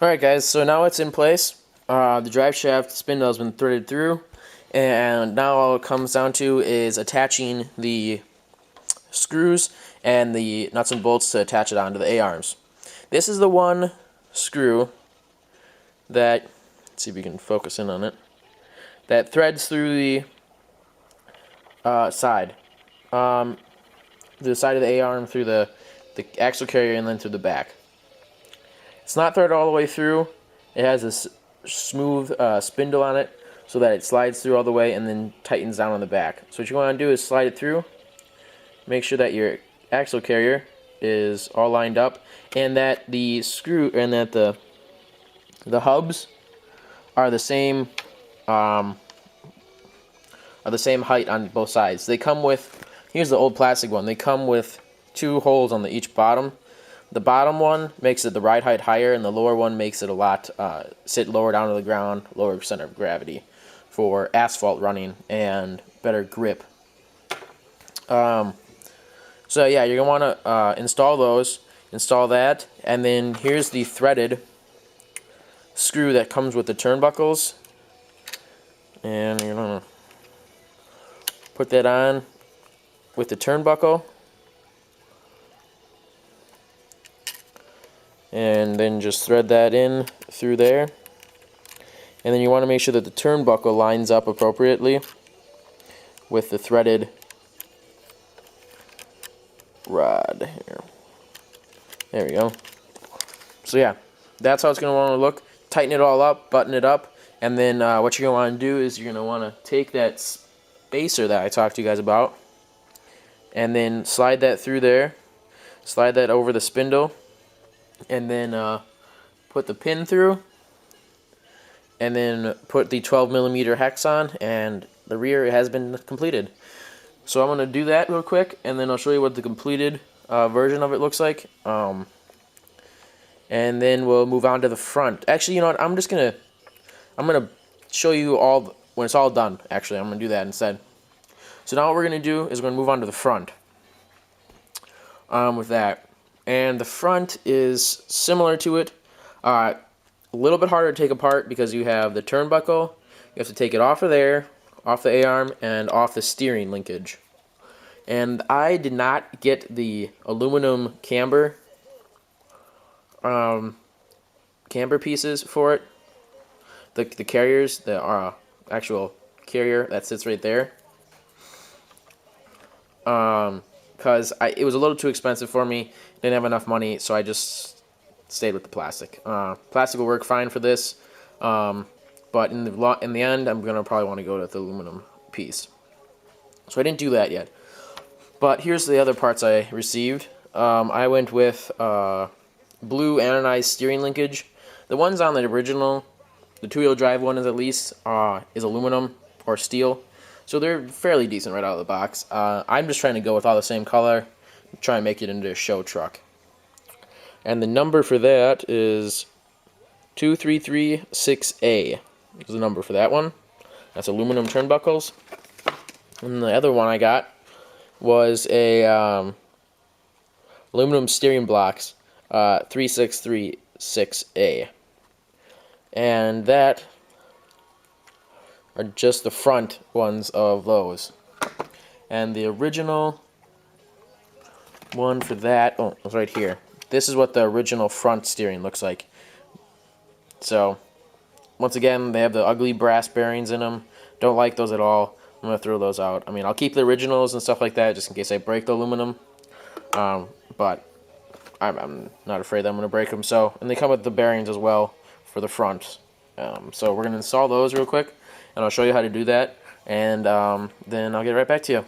Alright guys, so now it's in place. The drive shaft spindle has been threaded through, and now all it comes down to is attaching the screws and the nuts and bolts to attach it onto the A-arms. This is the one screw that, let's see if we can focus in on it, that threads through the side. The side of the A-arm through the axle carrier and then through the back. It's not threaded all the way through. It has this smooth spindle on it so that it slides through all the way and then tightens down on the back. So what you want to do is slide it through, make sure that your axle carrier is all lined up, and that the screw and that the hubs are the same height on both sides. They come with, here's the old plastic one, they come with 2 holes on each bottom. The bottom one makes it the ride height higher, and the lower one makes it a lot sit lower down to the ground, lower center of gravity for asphalt running and better grip. So yeah, you're going to want to install that, and then here's the threaded screw that comes with the turnbuckles, and you're going to put that on with the turnbuckle. And then just thread that in through there. And then you want to make sure that the turnbuckle lines up appropriately with the threaded rod here. There we go. So yeah, that's how it's going to want to look. Tighten it all up, button it up, and then what you're going to want to do is you're going to want to take that spacer that I talked to you guys about and then slide that through there. Slide that over the spindle. And then put the pin through, and then put the 12mm hex on, and the rear has been completed. So I'm going to do that real quick, and then I'll show you what the completed version of it looks like. And then we'll move on to the front. Actually, you know what? I'm gonna show you all when it's all done. Actually, I'm gonna do that instead. So now what we're gonna do is we're gonna move on to the front. With that. And the front is similar to it, a little bit harder to take apart because you have the turnbuckle. You have to take it off of there, off the A-arm, and off the steering linkage. And I did not get the aluminum camber pieces for it. The carriers, the actual carrier that sits right there. Because it was a little too expensive for me. Didn't have enough money, so I just stayed with the plastic. Plastic will work fine for this, but in the end, I'm gonna probably want to go with the aluminum piece. So I didn't do that yet. But here's the other parts I received. I went with blue anodized steering linkage. The ones on the original, the 2-wheel drive one is at least, is aluminum or steel. So they're fairly decent right out of the box. I'm just trying to go with all the same color, try and make it into a show truck. And the number for that is 2336A is the number for that one. That's aluminum turnbuckles. And the other one I got was a aluminum steering blocks, 3636A. And that are just the front ones of those. And the original one for that, oh, it's right here. This is what the original front steering looks like. So, once again, they have the ugly brass bearings in them. Don't like those at all. I'm going to throw those out. I mean, I'll keep the originals and stuff like that just in case I break the aluminum. But I'm not afraid that I'm going to break them. So, and they come with the bearings as well for the front. So we're going to install those real quick, and I'll show you how to do that, and then I'll get right back to you.